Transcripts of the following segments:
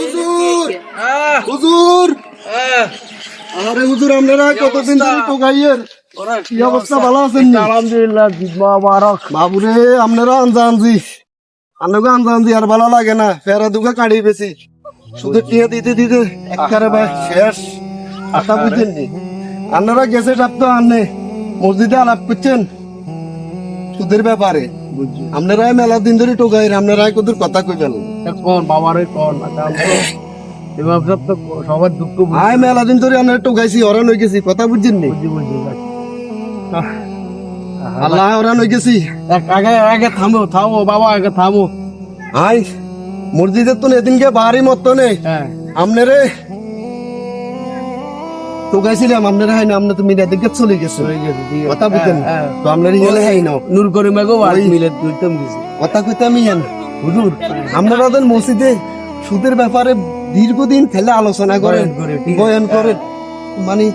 হুজুর হুজুর আরে হুজুর আপনারা কতদিন ধরে টোকাইয়ের কি অবস্থা ভালো আছেন আলহামদুলিল্লাহ মুবারক বাবুরে আপনারা আনজানজি আনগো আনজানজি আর ভালো লাগে না ফেরা দুগা কাড়ি বেশি শুধু টিয়া দিতে দিতে একবারে ভাই শেষ আশা বুঝছেন নি আপনারা গেছে সব তো আনে মসজিদে আলাপ করছেন সুদের ব্যাপারে আপনারা মেলা দিন ধরে টোকাই আপনারা কত কথা কইবেন কোন বাবারে কোন এবার সব তো সবার দুঃখ আয় মেলা দিন ধরে আমরা টোকাইছি হরান হয়ে গেছি কথা বুঝছেন নি বুঝি আল্লাহ হরান হয়ে গেছি আগে থামো বাবা আগে থামো আয় মসজিদের তো এদিনকে বাড়ি মতো নেই হ্যাঁ আপনারে টোকাইছিলাম আপনারা হাই না আপনার তো মিডিয়া দিকে চলে গেছে কথা বুঝছেন তো আপনার গেলে হাই না নূর করে মেগো আর মিলে দুইটাম গেছি কথা কইতে আমি জান হুজুর আপনারা ওদের মসজিদে সুদের ব্যাপারে দীর্ঘদিন খেলে আলোচনা করেন বয়ান করেন মানে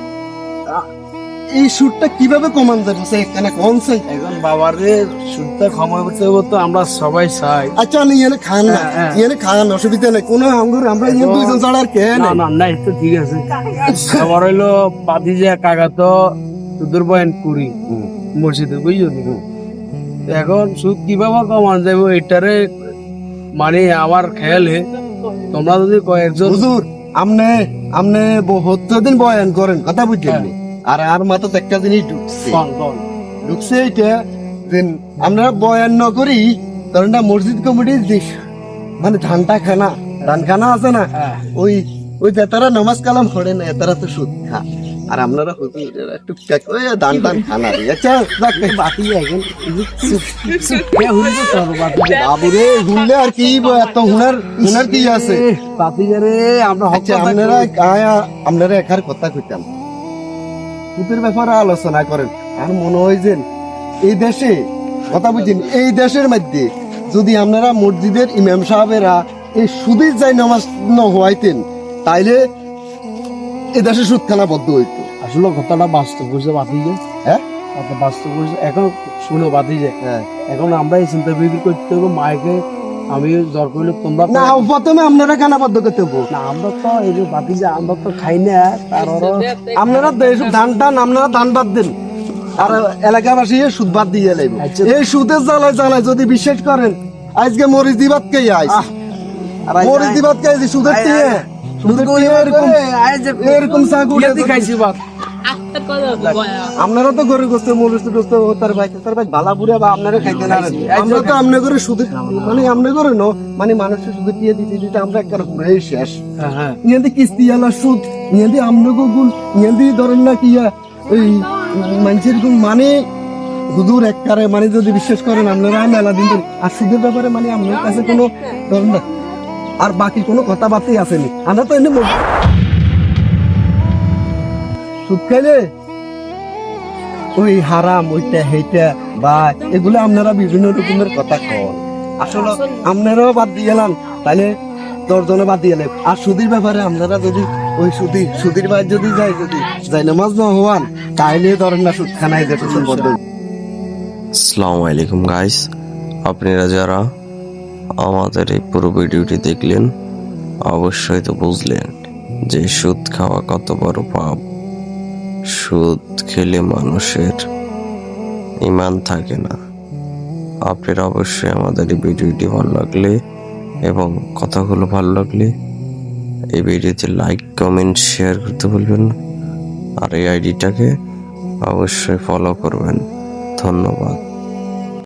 এই সুদটা কিভাবে কমান যাচ্ছে এখানে কোন চাই এখন বাবারে সুদটা ক্ষমা করতে হবে তো আমরা সবাই চাই আচ্ছা নিয়ে খান না নিয়ে খান অসুবিধা নেই কোনো আমরা ইয়ে দুইজন ছাড়া আর কে না না না তো ঠিক আছে আবার হইলো পাতিজা কাকা তো সুদের বয়ান করি মসজিদে বুঝছো এখন সুদ কিভাবে কমান যাবো এটারে মানে আমার খেয়ালে তোমরা যদি কয়েকজন হুজুর আমনে আমনে বহুত দিন বয়ান করেন কথা বুঝছেন আর আর মাথা একটা জিনিস ঢুকছে এইটা যে আমরা বয়ান ন করি কারণ মসজিদ কমিটির যে মানে ধানটা খানা আছে না ওই ওই বেতারা নামাজ কালাম পড়ে না এতারা তো সুদ খা আর আপনারা টুকটাক ওই ধান খানা দিয়ে আচ্ছা বাকি এখন বাবুরে হুনলে আর কি এত হুনার কি আছে আমরা আচ্ছা আপনারা একার কথা কইতাম সুদের ব্যাপারে আলোচনা করেন আর মনে হয় যে এই দেশে কথা বুঝছেন এই দেশের মধ্যে যদি আপনারা মসজিদের ইমাম সাহেবেরা এই সুদের যাই নামাজ হওয়াইতেন তাইলে এই দেশে সুদখানা বদ্ধ হইতো আসলে কথাটা বাস্তব বুঝতে বাতি যায় হ্যাঁ বাস্তব বুঝতে এখন শুনো বাতি যায় এখন আমরা এই চিন্তা বিক্রি করতে হবে মাইকে আমি জ্বর করলে তোমরা না প্রথমে আপনারা খানা বদ্ধ করতে হবো না আমরা তো এই যে বাতি যায় আমরা তো খাই না তার আপনারা আপনারা ধান বাদ দেন আর এলাকাবাসী সুদ বাদ দিয়ে লাগবে এই সুদের জ্বালায় যদি বিশ্বাস করেন আজকে মরিচ দিবাত কে আইস মরিচ দিবাত কে সুদের দিয়ে এরকম আপনারা তো গরু গোস্ত মরিচ গোস্ত তার ভাই ভালা বুড়া বা আপনারা খাইতে না আমরা তো আমনে করে সুদ মানে আমনে করে ন মানে মানুষের সুদ দিয়ে দিতে দিতে আমরা একটা ঘুরে শেষ ইয়াদি কিস্তি আলা সুদ ইয়াদি আমনে গুল ইয়াদি ধরেন না কি ওই মানুষের মানে হুজুর একবারে মানে যদি বিশ্বাস করেন আপনারা মেলা দিন আর সুদের ব্যাপারে মানে আপনার কাছে কোনো ধরেন না আর বাকি কোনো কথাবার্তাই আসেনি আমরা তো এমনি সুদ খাইলে ওই হারাম ওইটা হেইটা বা এগুলো আপনারা বিভিন্ন রকমের কথা কন আসলে আপনারাও বাদ দিয়ে এলাম তাহলে 10 জনে বাদ দিয়ে এলাম আর সুদের ব্যাপারে আপনারা যদি ওই সুদের বাদ যদি যাই নামাজ না হওয়ান তাইলে ধরেন না সুদ খানায় যেতে বদ্ধ। আসসালামু আলাইকুম গাইস, আপনারা যারা আমাদের এই পুরো ভিডিওটি দেখলেন অবশ্যই তো বুঝলেন যে সুদ খাওয়া কত বড় পাপ। সুদ খেলে মানুষের ঈমান থাকে না। আপনারা অবশ্যই আমাদের এই ভিডিওটি ভালো লাগলে এবং কথাগুলো ভালো লাগলে এই ভিডিওতে লাইক কমেন্ট শেয়ার করতে ভুলবেন না আর এই আইডিটাকে অবশ্যই ফলো করবেন। ধন্যবাদ।